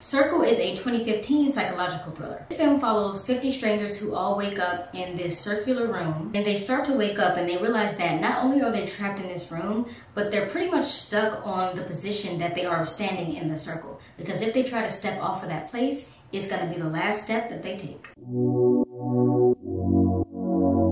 Circle is a 2015 psychological thriller. This film follows 50 strangers who all wake up in this circular room, and they start to wake up and they realize that not only are they trapped in this room, but they're pretty much stuck on the position that they are standing in the circle. Because if they try to step off of that place, it's going to be the last step that they take.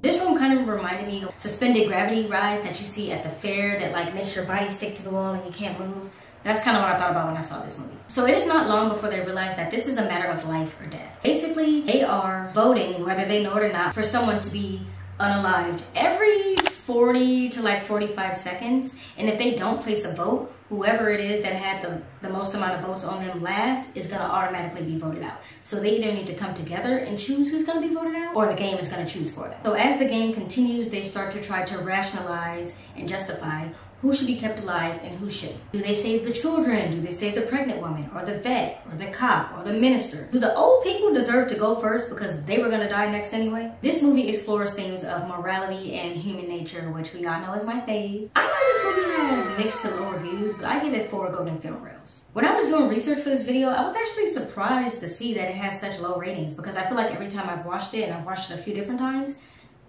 This room kind of reminded me of suspended gravity rides that you see at the fair that like makes your body stick to the wall and you can't move. That's kind of what I thought about when I saw this movie. So it is not long before they realize that this is a matter of life or death. Basically, they are voting, whether they know it or not, for someone to be unalived every 40 to like 45 seconds. And if they don't place a vote, whoever it is that had the most amount of votes on them last is going to automatically be voted out. So they either need to come together and choose who's going to be voted out, or the game is going to choose for them. So as the game continues, they start to try to rationalize and justify who should be kept alive and who shouldn't. Do they save the children? Do they save the pregnant woman, or the vet, or the cop, or the minister? Do the old people deserve to go first because they were gonna die next anyway? This movie explores themes of morality and human nature, which we all know is my fave. I know this movie has mixed to low reviews, but I give it 4 golden film rails. When I was doing research for this video, I was actually surprised to see that it has such low ratings, because I feel like every time I've watched it, and I've watched it a few different times,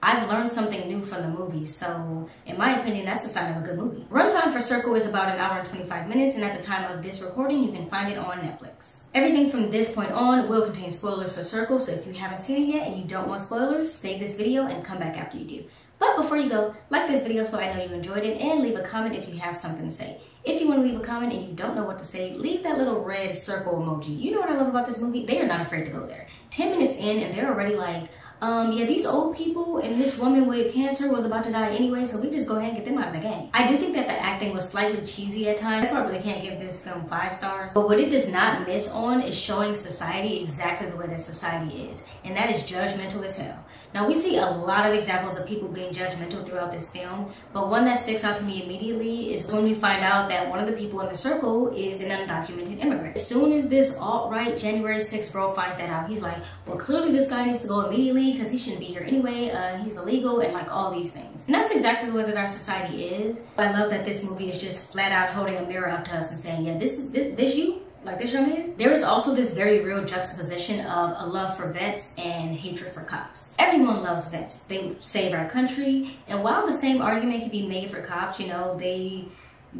I've learned something new from the movie. So in my opinion, that's a sign of a good movie. Runtime for Circle is about 1 hour and 25 minutes, and at the time of this recording, you can find it on Netflix. Everything from this point on will contain spoilers for Circle, so if you haven't seen it yet and you don't want spoilers, save this video and come back after you do. But before you go, like this video so I know you enjoyed it, and leave a comment if you have something to say. If you want to leave a comment and you don't know what to say, leave that little red circle emoji. You know what I love about this movie? They are not afraid to go there. 10 minutes in and they're already like, yeah, these old people and this woman with cancer was about to die anyway, so we just go ahead and get them out of the game. I do think that the acting was slightly cheesy at times. That's why I really can't give this film 5 stars. But what it does not miss on is showing society exactly the way that society is. And that is judgmental as hell. Now, we see a lot of examples of people being judgmental throughout this film, but one that sticks out to me immediately is when we find out that one of the people in the circle is an undocumented immigrant. As soon as this alt-right January 6th bro finds that out, he's like, well, clearly this guy needs to go immediately because he shouldn't be here anyway, he's illegal, and like all these things. And that's exactly the way that our society is. I love that this movie is just flat out holding a mirror up to us and saying, yeah, this you? Like this young man? There is also this very real juxtaposition of a love for vets and hatred for cops. Everyone loves vets. They save our country. And while the same argument can be made for cops, you know, they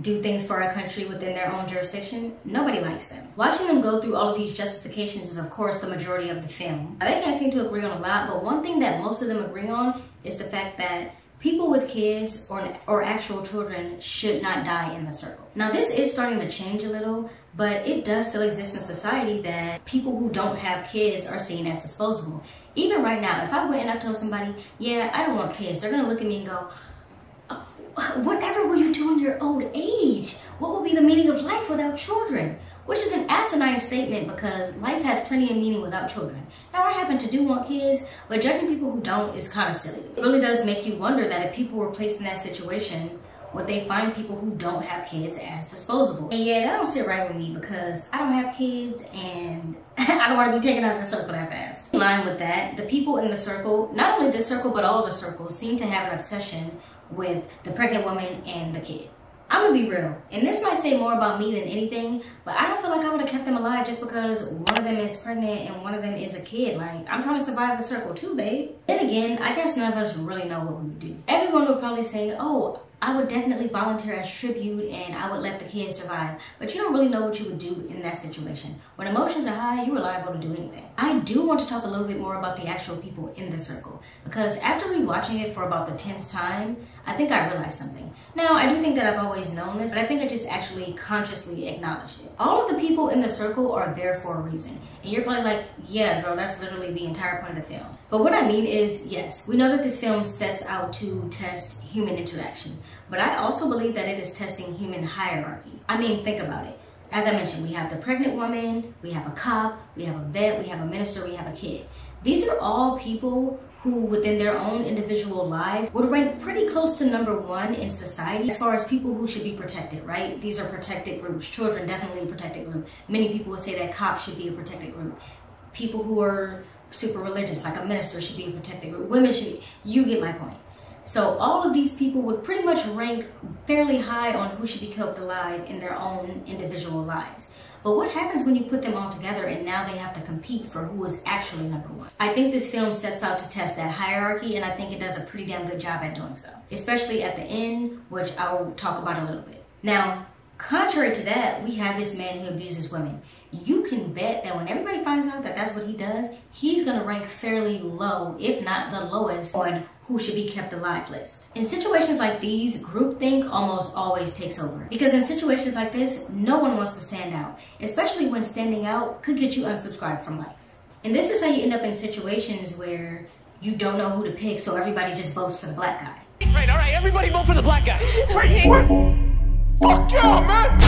do things for our country within their own jurisdiction, nobody likes them. Watching them go through all of these justifications is of course the majority of the film. Now, they can't seem to agree on a lot, but one thing that most of them agree on is the fact that people with kids or actual children should not die in the circle. Now, this is starting to change a little, but it does still exist in society that people who don't have kids are seen as disposable. Even right now, if I went and I told somebody, yeah, I don't want kids, they're gonna look at me and go, whatever will you do in your old age? What will be the meaning of life without children? Which is an asinine statement because life has plenty of meaning without children. Now, I happen to do want kids, but judging people who don't is kind of silly. It really does make you wonder that if people were placed in that situation, would they find people who don't have kids as disposable? And yeah, that don't sit right with me because I don't have kids and I don't want to be taken out of the circle that fast. In line with that, the people in the circle, not only this circle, but all the circles, seem to have an obsession with the pregnant woman and the kid. I'm gonna be real, and this might say more about me than anything, but I don't feel like I would have kept them alive just because one of them is pregnant and one of them is a kid. Like, I'm trying to survive the circle too, babe. Then again, I guess none of us really know what we would do. Everyone would probably say, oh, I would definitely volunteer as tribute and I would let the kids survive. But you don't really know what you would do in that situation. When emotions are high, you're liable to do anything. I do want to talk a little bit more about the actual people in the circle, because after rewatching it for about the 10th time, I think I realized something. Now, I do think that I've always known this, but I think I just actually consciously acknowledged it. All of the people in the circle are there for a reason. And you're probably like, yeah, girl, that's literally the entire point of the film. But what I mean is, yes, we know that this film sets out to test human interaction, but I also believe that it is testing human hierarchy. I mean, think about it. As I mentioned, we have the pregnant woman, we have a cop, we have a vet, we have a minister, we have a kid. These are all people who within their own individual lives would rank pretty close to #1 in society as far as people who should be protected, right? These are protected groups. Children, definitely a protected group. Many people would say that cops should be a protected group. People who are super religious, like a minister, should be a protected group. Women should be, you get my point. So all of these people would pretty much rank fairly high on who should be kept alive in their own individual lives. But what happens when you put them all together and now they have to compete for who is actually number one? I think this film sets out to test that hierarchy, and I think it does a pretty damn good job at doing so, especially at the end, which I will talk about a little bit. Now, contrary to that, we have this man who abuses women. You can bet that when everybody finds out that that's what he does, he's gonna rank fairly low, if not the lowest, on who should be kept alive list. In situations like these, groupthink almost always takes over. Because in situations like this, no one wants to stand out, especially when standing out could get you unsubscribed from life. And this is how you end up in situations where you don't know who to pick, so everybody just votes for the black guy. Right, all right, everybody vote for the black guy. What? Fuck y'all, man!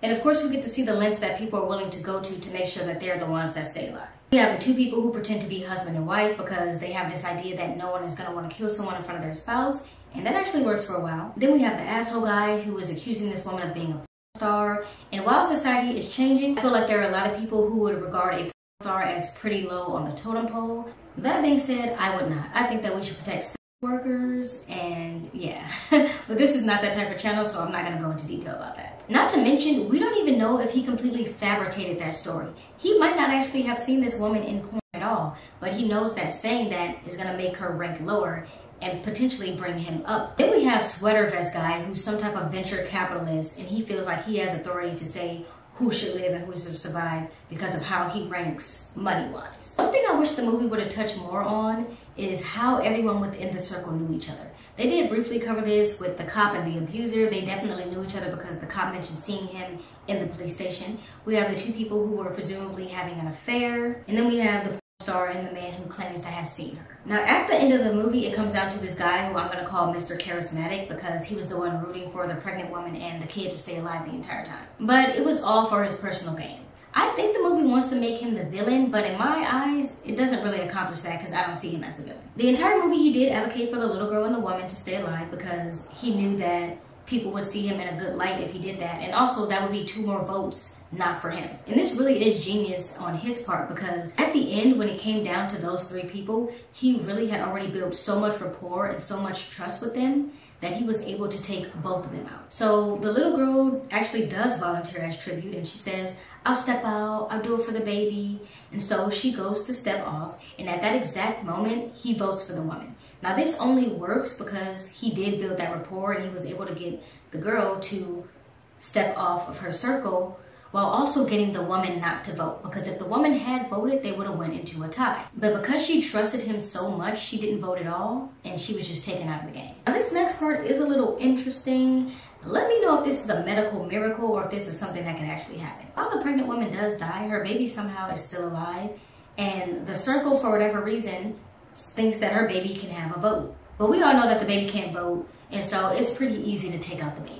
And of course, we get to see the lengths that people are willing to go to make sure that they're the ones that stay alive. We have the two people who pretend to be husband and wife because they have this idea that no one is going to want to kill someone in front of their spouse, and that actually works for a while. Then we have the asshole guy who is accusing this woman of being a star. And while society is changing, I feel like there are a lot of people who would regard a star as pretty low on the totem pole. That being said, I would not. I think that we should protect sex workers, and yeah. But this is not that type of channel, so I'm not going to go into detail about that. Not to mention, we don't even know if he completely fabricated that story. He might not actually have seen this woman in porn at all, but he knows that saying that is going to make her rank lower and potentially bring him up. Then we have Sweater Vest Guy, who's some type of venture capitalist, and he feels like he has authority to say who should live and who should survive because of how he ranks money-wise. One thing I wish the movie would have touched more on is how everyone within the circle knew each other. They did briefly cover this with the cop and the abuser. They definitely knew each other because the cop mentioned seeing him in the police station. We have the two people who were presumably having an affair. And then we have the star and the man who claims to have seen her. Now, at the end of the movie, it comes down to this guy who I'm going to call Mr. Charismatic because he was the one rooting for the pregnant woman and the kid to stay alive the entire time. But it was all for his personal gain. I think the movie wants to make him the villain, but in my eyes, it doesn't really accomplish that because I don't see him as the villain. The entire movie, he did advocate for the little girl and the woman to stay alive because he knew that people would see him in a good light if he did that. And also, that would be 2 more votes not for him. And this really is genius on his part because at the end, when it came down to those 3 people, he really had already built so much rapport and so much trust with them that he was able to take both of them out. So the little girl actually does volunteer as tribute, and she says, I'll step out, I'll do it for the baby. And so she goes to step off, and at that exact moment, he votes for the woman. Now this only works because he did build that rapport and he was able to get the girl to step off of her circle while also getting the woman not to vote, because if the woman had voted, they would have went into a tie. But because she trusted him so much, she didn't vote at all, and she was just taken out of the game. Now this next part is a little interesting. Let me know if this is a medical miracle or if this is something that can actually happen. While the pregnant woman does die, her baby somehow is still alive, and the circle, for whatever reason, thinks that her baby can have a vote. But we all know that the baby can't vote, and so it's pretty easy to take out the baby.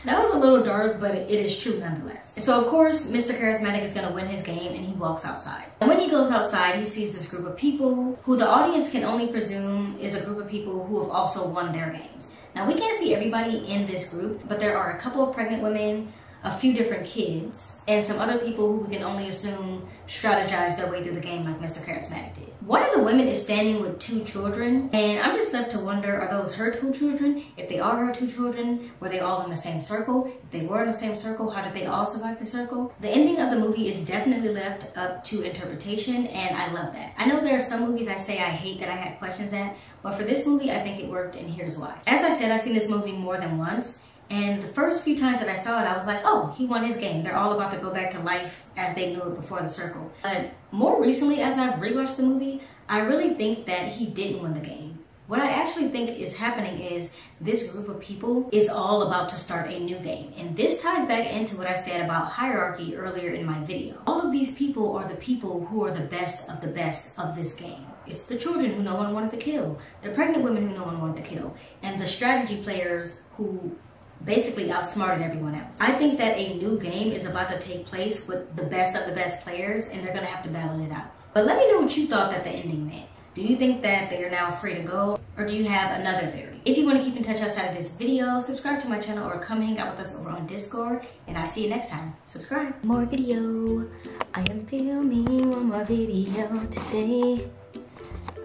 That was a little dark, but it is true nonetheless. So of course, Mr. Charismatic is gonna win his game and he walks outside. And when he goes outside, he sees this group of people who the audience can only presume is a group of people who have also won their games. Now we can't see everybody in this group, but there are a couple of pregnant women, a few different kids, and some other people who we can only assume strategized their way through the game like Mr. Charismatic did. One of the women is standing with 2 children, and I'm just left to wonder, are those her 2 children? If they are her 2 children, were they all in the same circle? If they were in the same circle, how did they all survive the circle? The ending of the movie is definitely left up to interpretation, and I love that. I know there are some movies I say I hate that I had questions at, but for this movie, I think it worked, and here's why. As I said, I've seen this movie more than once, and the first few times that I saw it, I was like, oh, he won his game. They're all about to go back to life as they knew it before the circle. But more recently, as I've rewatched the movie, I really think that he didn't win the game. What I actually think is happening is this group of people is all about to start a new game. And this ties back into what I said about hierarchy earlier in my video. All of these people are the people who are the best of this game. It's the children who no one wanted to kill, the pregnant women who no one wanted to kill, and the strategy players who basically outsmarted everyone else. I think that a new game is about to take place with the best players, and they're gonna have to battle it out. But let me know what you thought that the ending meant. Do you think that they are now free to go, or do you have another theory? If you want to keep in touch outside of this video, subscribe to my channel or come hang out with us over on Discord, and I'll see you next time. Subscribe. More video. I am filming one more video today.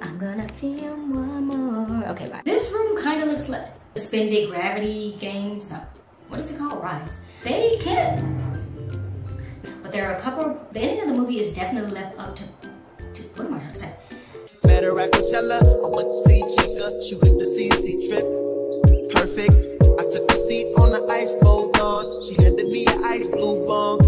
I'm gonna film one more. Okay, bye. This room kind of looks like suspended gravity games. No. what is it called? Rise. They can't. But there are a couple, the ending of the movie is definitely left up to what am I trying to say? Met her at Coachella, I went to see Chica, she with the CC trip. Perfect, I took a seat on the ice, cold on. She handed me an ice blue bong.